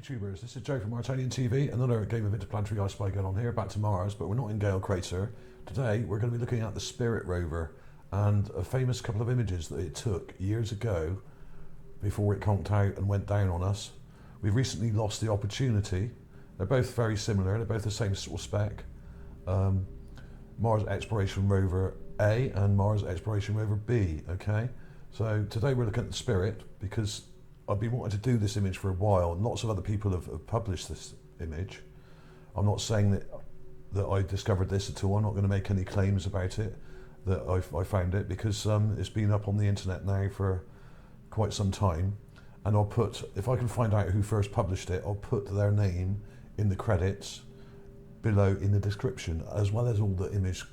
YouTubers, this is Joe from ArtAlienTV, another game of interplanetary ice spy going on here, back to Mars, but we're not in Gusev Crater. Today we're going to be looking at the Spirit Rover and a famous couple of images that it took years ago before it conked out and went down on us. We've recently lost the opportunity. They're both very similar, they're both the same sort of spec. Mars Exploration Rover A and Mars Exploration Rover B, okay? So today we're looking at the Spirit because I've been wanting to do this image for a while, and lots of other people have published this image. I'm not saying that I discovered this at all. I'm not going to make any claims about it, that I found it, because it's been up on the internet now for quite some time. And I'll put, if I can find out who first published it, I'll put their name in the credits below in the description, as well as all the image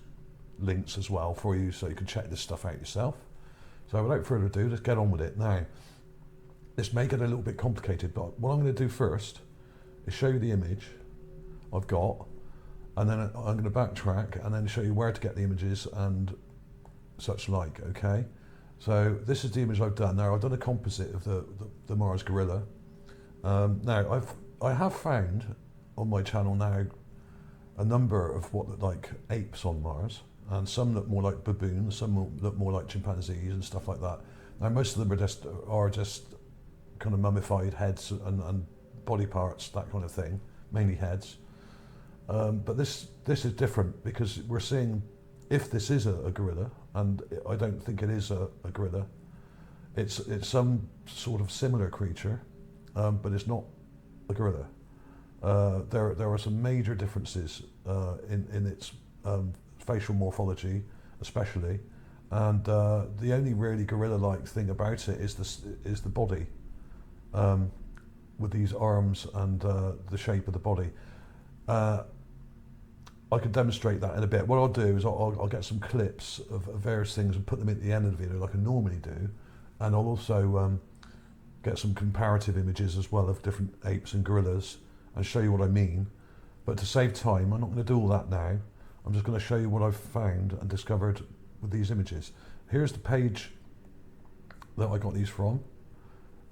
links as well for you, so you can check this stuff out yourself. So without further ado, let's get on with it now. This may get a little bit complicated, but what I'm going to do first is show you the image I've got, and then I'm going to backtrack and then show you where to get the images and such like, okay? So this is the image I've done. Now I've done a composite of the Mars gorilla. Now I have found on my channel now a number of what look like apes on Mars, and some look more like baboons, some look more like chimpanzees and stuff like that. Now most of them are just kind of mummified heads and body parts, that kind of thing, mainly heads. But this is different because we're seeing, if this is a gorilla, and I don't think it is a gorilla, it's some sort of similar creature, but it's not a gorilla. There are some major differences in its facial morphology, especially, and the only really gorilla-like thing about it is the body. With these arms and the shape of the body. I can demonstrate that in a bit. What I'll do is I'll get some clips of various things and put them at the end of the video like I normally do, and I'll also get some comparative images as well of different apes and gorillas and show you what I mean. But to save time, I'm not going to do all that now. I'm just going to show you what I've found and discovered with these images. Here's the page that I got these from,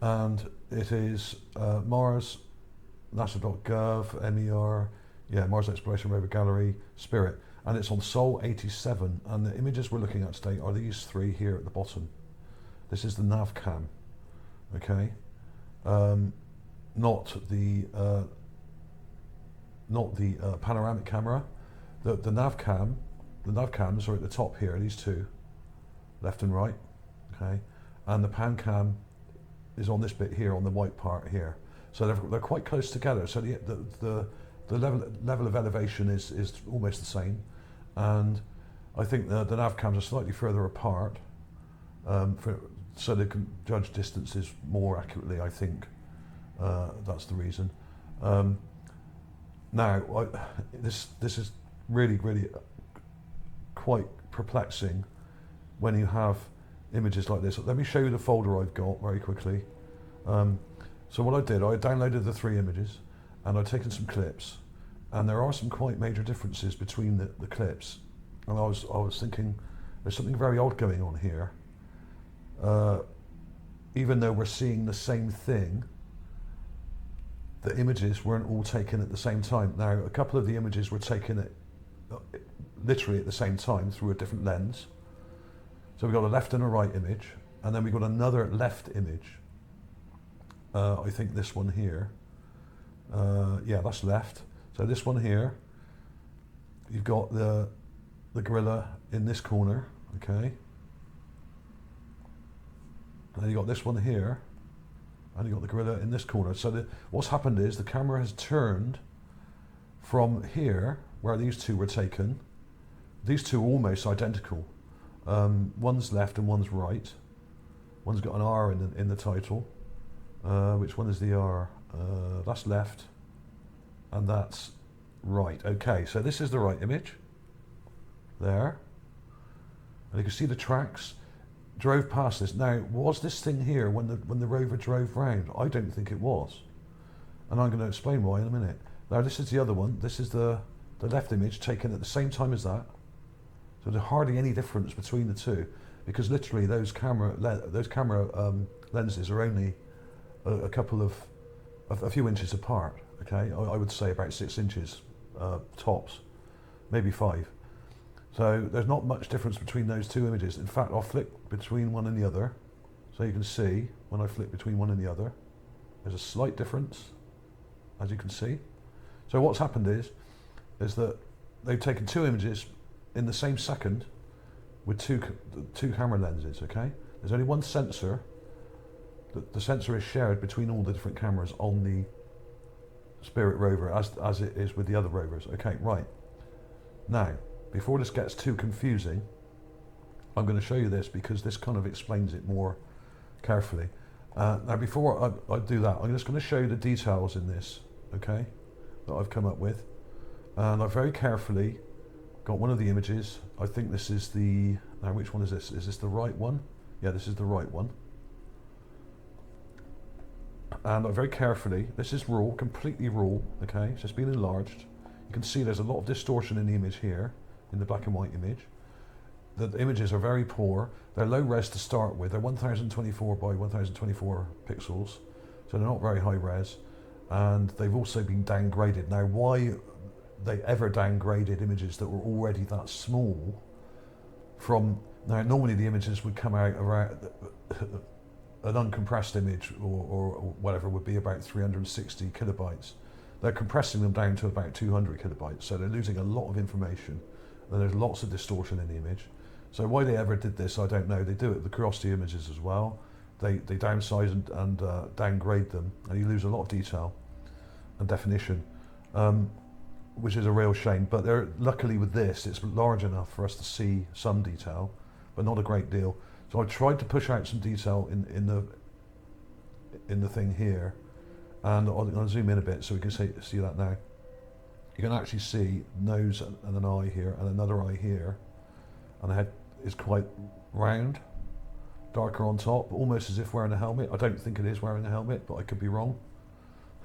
and it is Mars, NASA.gov, MER, yeah, Mars Exploration Rover Gallery, Spirit, and it's on Sol 87, and the images we're looking at today are these three here at the bottom. This is the nav cam, okay? Not the panoramic camera. The nav cams are at the top here, these two, left and right, okay? And the pan cam is on this bit here, on the white part here. So they're quite close together. So the level of elevation is almost the same. And I think the nav cams are slightly further apart, so they can judge distances more accurately, I think. That's the reason. Now, this is really quite perplexing when you have images like this. Let me show you the folder I've got very quickly. So what I did, I downloaded the three images and I've taken some clips, and there are some quite major differences between the clips, and I was thinking there's something very odd going on here. Even though we're seeing the same thing, the images weren't all taken at the same time. Now, a couple of the images were taken literally at the same time through a different lens. So we've got a left and a right image, and then we've got another left image. I think this one here. Yeah, that's left. So this one here, you've got the gorilla in this corner, okay? And then you've got this one here, and you've got the gorilla in this corner. So what's happened is the camera has turned from here, where these two were taken. These two are almost identical. One's left and one's right. One's got an R in the title. Which one is the R? That's left, and that's right. Okay, so this is the right image. There. And you can see the tracks. Drove past this. Now, was this thing here when the rover drove round? I don't think it was. And I'm going to explain why in a minute. Now, this is the other one. This is the left image taken at the same time as that. So there's hardly any difference between the two, because literally those camera lenses are only a couple of a few inches apart. Okay, I would say about 6 inches tops, maybe 5. So there's not much difference between those two images. In fact, I'll flick between one and the other, so you can see when I flick between one and the other, there's a slight difference, as you can see. So what's happened is that they've taken 2 images in the same second with two camera lenses. Okay, there's only one sensor. The sensor is shared between all the different cameras on the Spirit Rover, as it is with the other rovers. Okay, right. Now, before this gets too confusing, I'm going to show you this because this kind of explains it more carefully. Now, before I do that, I'm just going to show you the details in this, okay, that I've come up with. And I've very carefully got one of the images. I think this is the, now which one is this? Is this the right one? Yeah, this is the right one. And I very carefully, this is raw, completely raw, okay, it's just been enlarged. You can see there's a lot of distortion in the image here, in the black and white image. The images are very poor. They're low res to start with. They're 1024 by 1024 pixels, so they're not very high res. And they've also been downgraded. Now, why they ever downgraded images that were already that small from, now normally the images would come out around, an uncompressed image or whatever would be about 360 kilobytes. They're compressing them down to about 200 kilobytes, so they're losing a lot of information, and there's lots of distortion in the image. So why they ever did this, I don't know. They do it with the curiosity images as well. They downsize and downgrade them, and you lose a lot of detail and definition, which is a real shame. But luckily with this, it's large enough for us to see some detail, but not a great deal. So I tried to push out some detail in the thing here, and I'll zoom in a bit so we can see that now. You can actually see nose and an eye here, and another eye here, and the head is quite round, darker on top, almost as if wearing a helmet. I don't think it is wearing a helmet, but I could be wrong.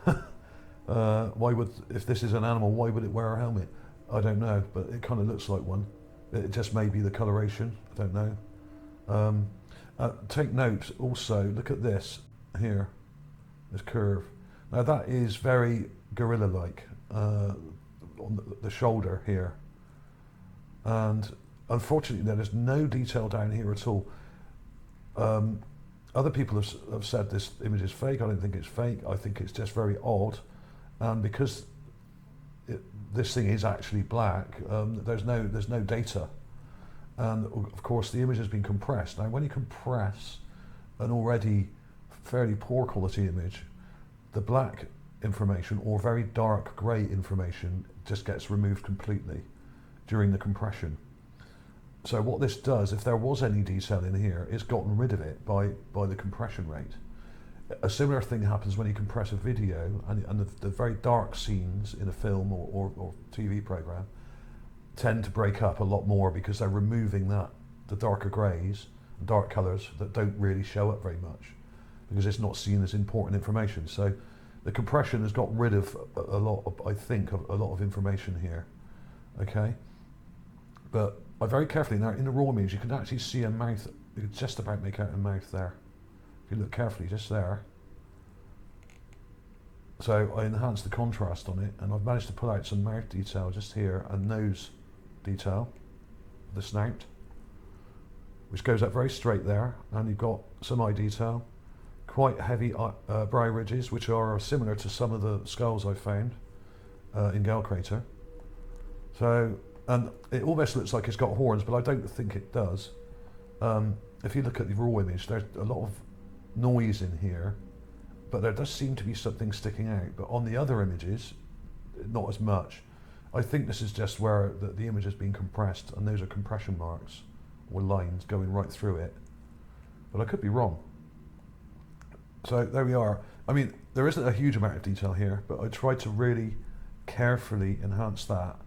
Why would, if this is an animal, why would it wear a helmet? I don't know, but it kind of looks like one. It just may be the coloration, I don't know. Take note also, look at this here, this curve. Now that is very gorilla-like on the shoulder here, and unfortunately there is no detail down here at all. Other people have said this image is fake. I don't think it's fake. I think it's just very odd, and because this thing is actually black, there's no data. And of course the image has been compressed. Now when you compress an already fairly poor quality image, the black information or very dark grey information just gets removed completely during the compression. So what this does, if there was any detail in here, it's gotten rid of it by the compression rate. A similar thing happens when you compress a video, and the very dark scenes in a film or TV program tend to break up a lot more because they're removing the darker greys and dark colours that don't really show up very much because it's not seen as important information. So the compression has got rid of a lot of, I think, a lot of information here. Okay, but I very carefully, now in the raw image you can actually see a mouth. You can just about make out a mouth there if you look carefully, just there. So I enhanced the contrast on it, and I've managed to pull out some mouth detail just here and nose detail, the snout, which goes up very straight there, and you've got some eye detail, quite heavy brow ridges, which are similar to some of the skulls I found in Gusev Crater. So, and it almost looks like it's got horns, but I don't think it does. If you look at the raw image, there's a lot of noise in here, but there does seem to be something sticking out. But on the other images, not as much. I think this is just where the image has been compressed, and those are compression marks or lines going right through it. But I could be wrong. So there we are. I mean, there isn't a huge amount of detail here, but I tried to really carefully enhance that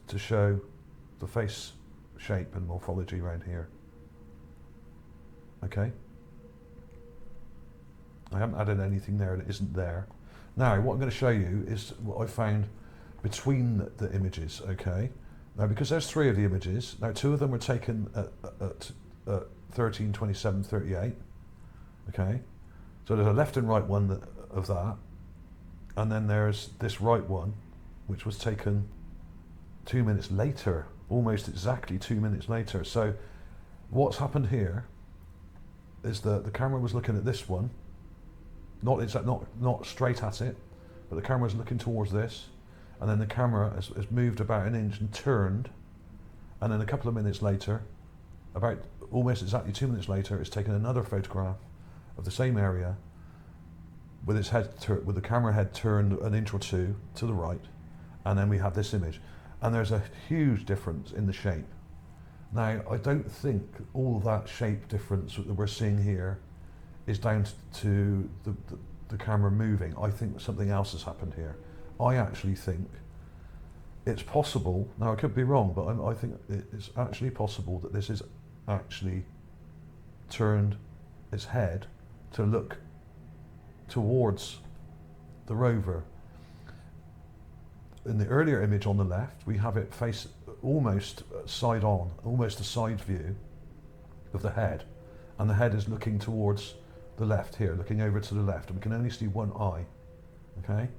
to show the face shape and morphology around here. Okay. I haven't added anything there that isn't there. Now, what I'm going to show you is what I found between the images, okay? Now, because there's 3 of the images, now 2 of them were taken at 13, 27, 38, okay? So there's a left and right one of that, and then there's this right one, which was taken 2 minutes later, almost exactly 2 minutes later. So what's happened here is that the camera was looking at this one, not straight at it, but the camera was looking towards this, and then the camera has moved about an inch and turned, and then a couple of minutes later, about almost exactly 2 minutes later, it's taken another photograph of the same area with its head with the camera head turned an inch or two to the right, and then we have this image. And there's a huge difference in the shape. Now, I don't think all that shape difference that we're seeing here is down to the camera moving. I think something else has happened here. I actually think it's possible, now I could be wrong, but I think it's actually possible that this is actually turned its head to look towards the rover. In the earlier image on the left, we have it face almost side on, almost a side view of the head, and the head is looking towards the left here, looking over to the left, and we can only see one eye. Okay.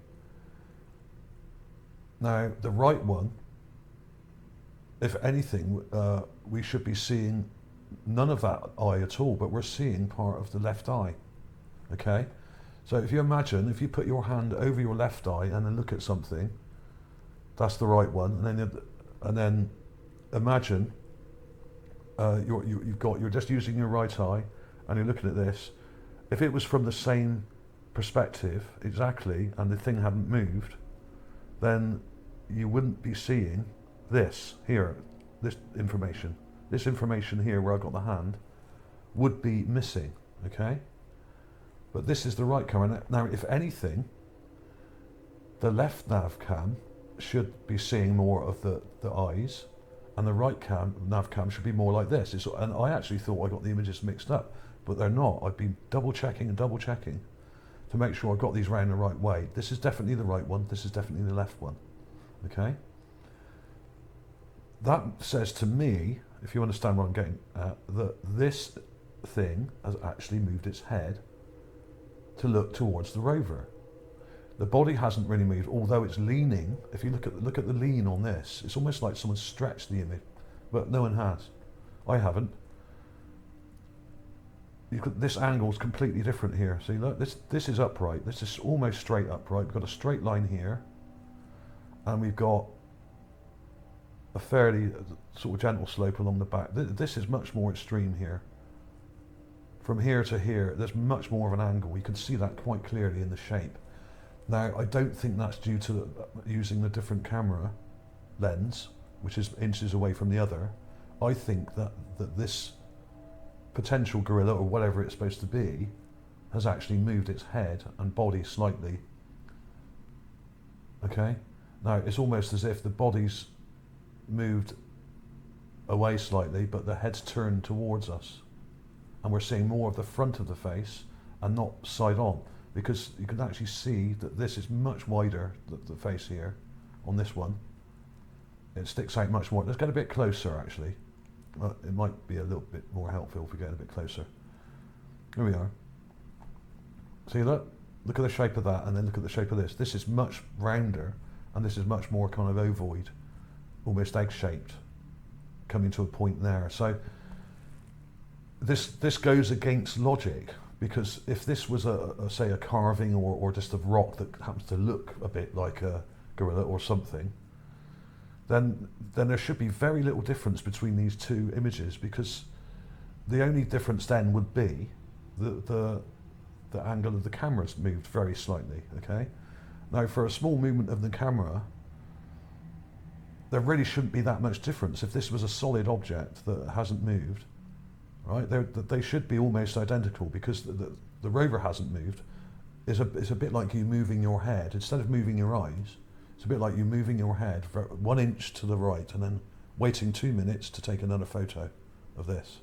Now the right one, if anything, we should be seeing none of that eye at all, but we're seeing part of the left eye. Okay. So if you imagine, if you put your hand over your left eye and then look at something, that's the right one, and then imagine you're just using your right eye and you're looking at this. If it was from the same perspective exactly and the thing hadn't moved, then you wouldn't be seeing this here, this information. This information here where I've got the hand would be missing, okay? But this is the right camera. Now, if anything, the left nav cam should be seeing more of the eyes, and the right nav cam should be more like this. And I actually thought I got the images mixed up, but they're not. I've been double checking to make sure I've got these round the right way. This is definitely the right one. This is definitely the left one. Okay. That says to me, if you understand what I'm getting at, that this thing has actually moved its head to look towards the rover. The body hasn't really moved, although it's leaning. If you look at the lean on this, it's almost like someone stretched the image, but no one has. I haven't. This angle is completely different here. See, look, this is upright. This is almost straight upright. We've got a straight line here, and we've got a fairly sort of gentle slope along the back. This is much more extreme here. From here to here, there's much more of an angle. You can see that quite clearly in the shape. Now, I don't think that's due to using the different camera lens, which is inches away from the other. I think that this potential gorilla, or whatever it's supposed to be, has actually moved its head and body slightly. Okay? Now, it's almost as if the body's moved away slightly, but the head's turned towards us. And we're seeing more of the front of the face and not side on, because you can actually see that this is much wider, the face here, on this one. It sticks out much more. Let's get a bit closer, actually. It might be a little bit more helpful if we get a bit closer. Here we are. See, look at the shape of that, and then look at the shape of this. This is much rounder, and this is much more kind of ovoid, almost egg-shaped, coming to a point there. So this goes against logic, because if this was say a carving or just a rock that happens to look a bit like a gorilla or something, then there should be very little difference between these two images, because the only difference then would be the angle of the camera's moved very slightly. Okay, now for a small movement of the camera, there really shouldn't be that much difference. If this was a solid object that hasn't moved, right, they should be almost identical, because the rover hasn't moved. It's a bit like you moving your head. Instead of moving your eyes, it's a bit like you moving your head for 1 inch to the right and then waiting 2 minutes to take another photo of this.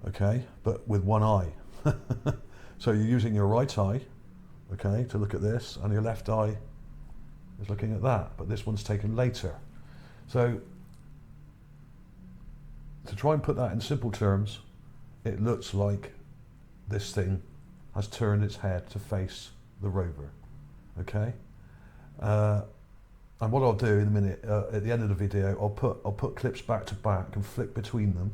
Okay, but with one eye. So you're using your right eye, okay, to look at this, and your left eye is looking at that, but this one's taken later. So to try and put that in simple terms, it looks like this thing has turned its head to face the rover. okay? And what I'll do in a minute, at the end of the video, I'll put clips back to back and flick between them,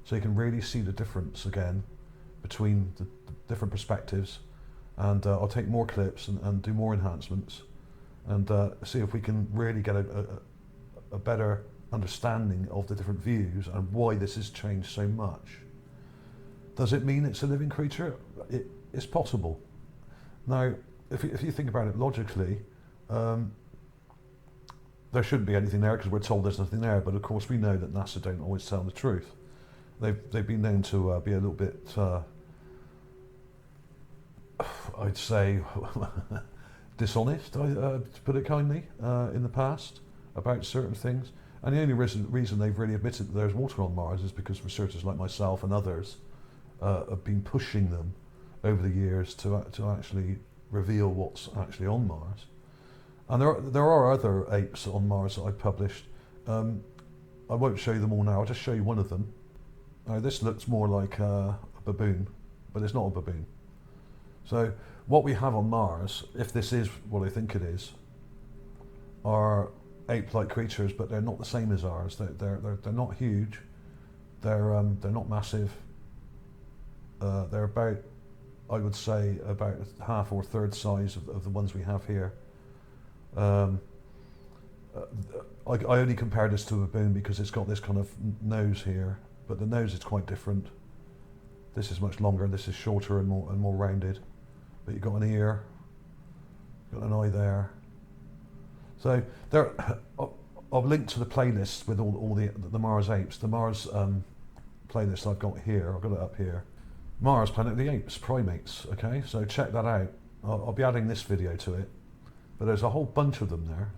so you can really see the difference again between the different perspectives. And I'll take more clips and do more enhancements, and see if we can really get a better understanding of the different views and why this has changed so much. Does it mean it's a living creature? It's possible. Now, if you think about it logically, there shouldn't be anything there because we're told there's nothing there, but of course we know that NASA don't always tell the truth. They've been known to be a little bit, I'd say, dishonest, to put it kindly, in the past about certain things. And the only reason they've really admitted that there's water on Mars is because researchers like myself and others have been pushing them over the years to actually reveal what's actually on Mars. And there are other apes on Mars that I've published. I won't show you them all now, I'll just show you one of them. Now this looks more like a baboon, but it's not a baboon. So what we have on Mars, if this is what I think it is, are ape-like creatures, but they're not the same as ours. They're not huge. They're not massive. They're about, I would say, about half or a third size of the ones we have here. I only compare this to a baboon because it's got this kind of nose here, but the nose is quite different. This is much longer. This is shorter and more rounded. But you've got an ear, got an eye there. So there, I've linked to the playlist with all the Mars apes. The Mars playlist I've got here. I've got it up here. Mars, Planet of the Apes, primates. Okay, so check that out. I'll be adding this video to it. But there's a whole bunch of them there.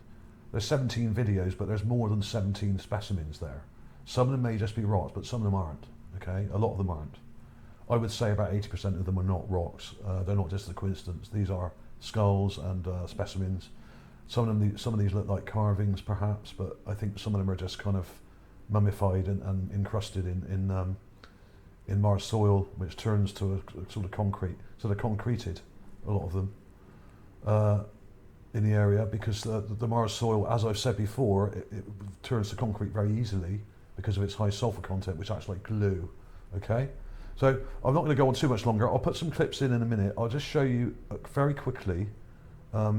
There's 17 videos, but there's more than 17 specimens there. Some of them may just be rocks, but some of them aren't. Okay, a lot of them aren't. I would say about 80% of them are not rocks. They're not just a coincidence. These are skulls and specimens. Some of these look like carvings, perhaps, but I think some of them are just kind of mummified and encrusted in Mars soil, which turns to a sort of concrete. So they're concreted, a lot of them, in the area, because the Mars soil, as I've said before, it turns to concrete very easily because of its high sulfur content, which acts like glue. Okay. So I'm not going to go on too much longer. I'll put some clips in a minute. I'll just show you very quickly,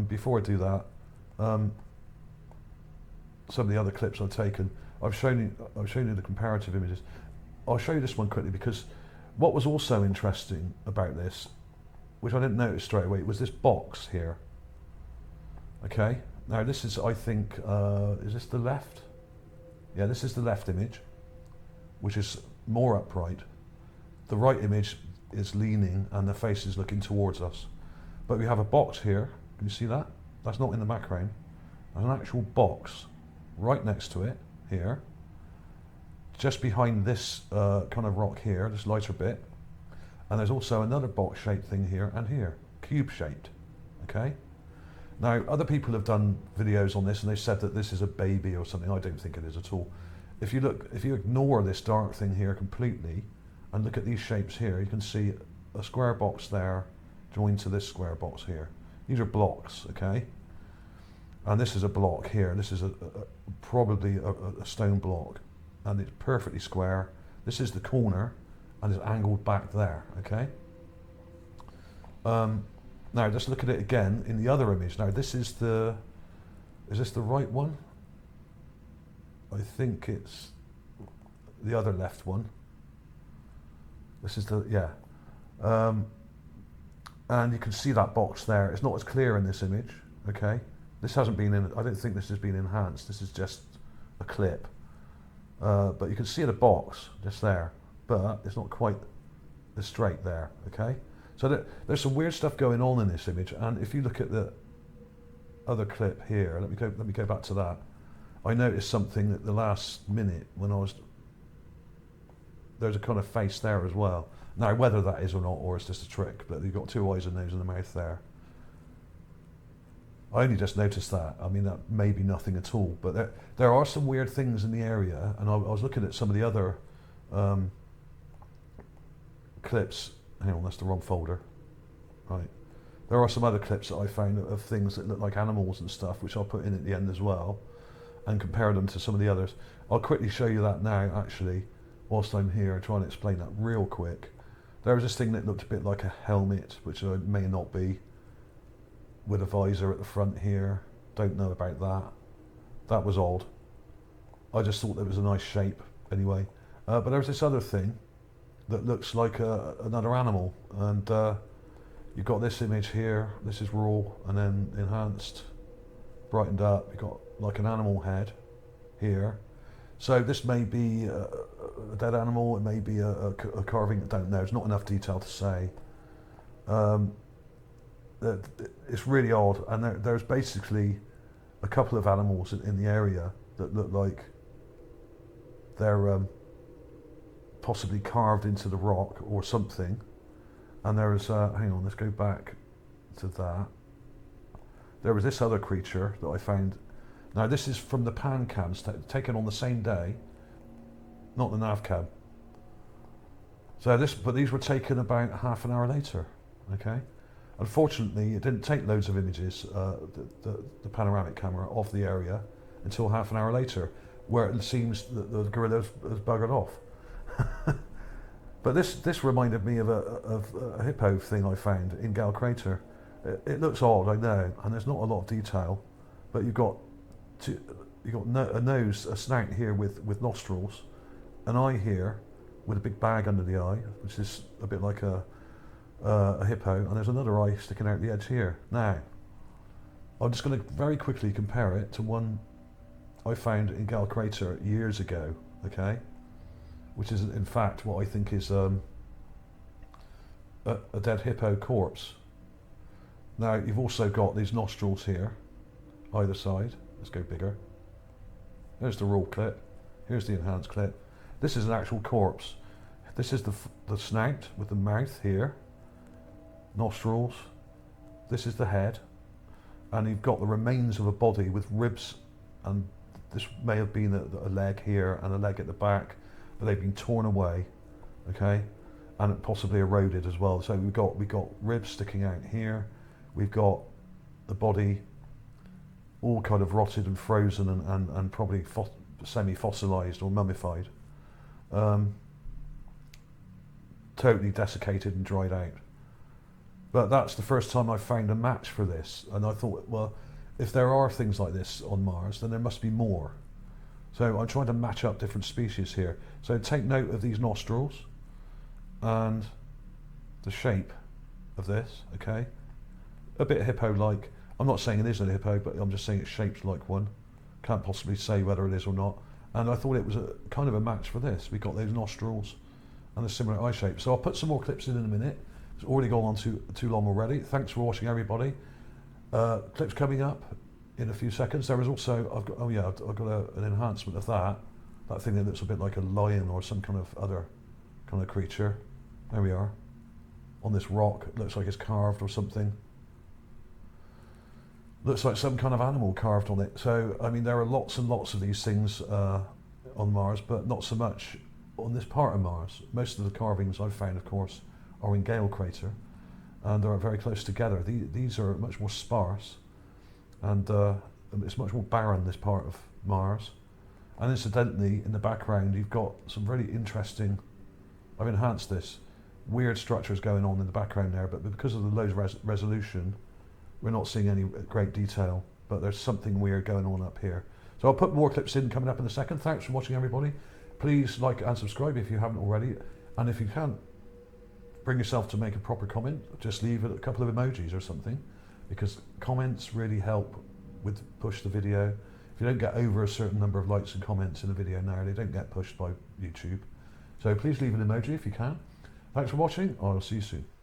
before I do that, some of the other clips I've taken. I've shown you the comparative images. I'll show you this one quickly because what was also interesting about this, which I didn't notice straight away, was this box here. Okay, now this is, I think, is this the left? Yeah, this is the left image, which is more upright. The right image is leaning and the face is looking towards us. But we have a box here, can you see that? That's not in the background. There's an actual box right next to it, here. Just behind this kind of rock here, this lighter bit. And there's also another box shaped thing here and here, cube shaped, okay? Now, other people have done videos on this and they've said that this is a baby or something. I don't think it is at all. If you ignore this dark thing here completely, and look at these shapes here, you can see a square box there joined to this square box here. These are blocks, okay? And this is a block here. This is probably a stone block, and it's perfectly square. This is the corner, and it's angled back there, okay? Now, let's look at it again in the other image. Now, is this the right one? I think it's the other left one. This is the, yeah. And you can see that box there. It's not as clear in this image, okay? This hasn't been I don't think this has been enhanced. This is just a clip. But you can see the box just there, but it's not quite as straight there, okay? So there's some weird stuff going on in this image, and if you look at the other clip here, let me go back to that. I noticed something at the last minute when there's a kind of face there as well. Now, whether that is or not, or it's just a trick, but you've got 2 eyes, a nose and a mouth there. I only just noticed that. I mean, that may be nothing at all, but there are some weird things in the area, and I was looking at some of the other clips. Hang on, that's the wrong folder. Right. There are some other clips that I found of things that look like animals and stuff, which I'll put in at the end as well, and compare them to some of the others. I'll quickly show you that now, actually, whilst I'm here, trying to explain that real quick. There was this thing that looked a bit like a helmet, which may not be, with a visor at the front here. Don't know about that. That was odd. I just thought that was a nice shape anyway. But there's this other thing that looks like another animal, and you've got this image here. This is raw and then enhanced, brightened up. You've got like an animal head here. So this may be a dead animal, it may be a carving, I don't know, there's not enough detail to say. It's really odd, and there's basically a couple of animals in the area that look like they're possibly carved into the rock or something. And there is, hang on, let's go back to that. There was this other creature that I found. Now this is from the pan cams taken on the same day, not the nav cam. So but these were taken about half an hour later, okay? Unfortunately, it didn't take loads of images, the panoramic camera, of the area until half an hour later, where it seems that the gorilla has buggered off. But this reminded me of a hippo thing I found in Gusev Crater. It looks odd, I know, and there's not a lot of detail, but you've got a nose, a snout here with nostrils, an eye here with a big bag under the eye, which is a bit like a hippo, and there's another eye sticking out the edge here. Now, I'm just going to very quickly compare it to one I found in Gusev Crater years ago, okay? Which is in fact what I think is a dead hippo corpse. Now you've also got these nostrils here, either side. Let's go bigger. There's the raw clip. Here's the enhanced clip. This is an actual corpse. This is the snout with the mouth here, nostrils. This is the head, and you've got the remains of a body with ribs, and this may have been a leg here and a leg at the back, but they've been torn away, okay, and possibly eroded as well. So we've got ribs sticking out here. We've got the body all kind of rotted and frozen and probably semi-fossilized or mummified, totally desiccated and dried out. But that's the first time I've found a match for this, and I thought, well, if there are things like this on Mars, then there must be more. So I'm trying to match up different species here. So take note of these nostrils and the shape of this, okay? A bit hippo-like. I'm not saying it isn't a hippo, but I'm just saying it's shaped like one. Can't possibly say whether it is or not. And I thought it was a kind of a match for this. We've got those nostrils and a similar eye shape. So I'll put some more clips in a minute. It's already gone on too long already. Thanks for watching, everybody. Clips coming up in a few seconds. There is also, I've got an enhancement of that thing that looks a bit like a lion or some kind of other kind of creature. There we are, on this rock. It looks like it's carved or something. Looks like some kind of animal carved on it. So, I mean, there are lots and lots of these things on Mars, but not so much on this part of Mars. Most of the carvings I've found, of course, are in Gusev Crater, and they're very close together. These are much more sparse, and it's much more barren, this part of Mars. And incidentally, in the background, you've got some really interesting, I've enhanced this, weird structures going on in the background there, but because of the low resolution, we're not seeing any great detail, but there's something weird going on up here. So I'll put more clips in coming up in a second. Thanks for watching, everybody. Please like and subscribe if you haven't already, and if you can't bring yourself to make a proper comment, just leave it a couple of emojis or something, because comments really help with push the video. If you don't get over a certain number of likes and comments in a video now, they don't get pushed by YouTube. So please leave an emoji if you can. Thanks for watching. I'll see you soon.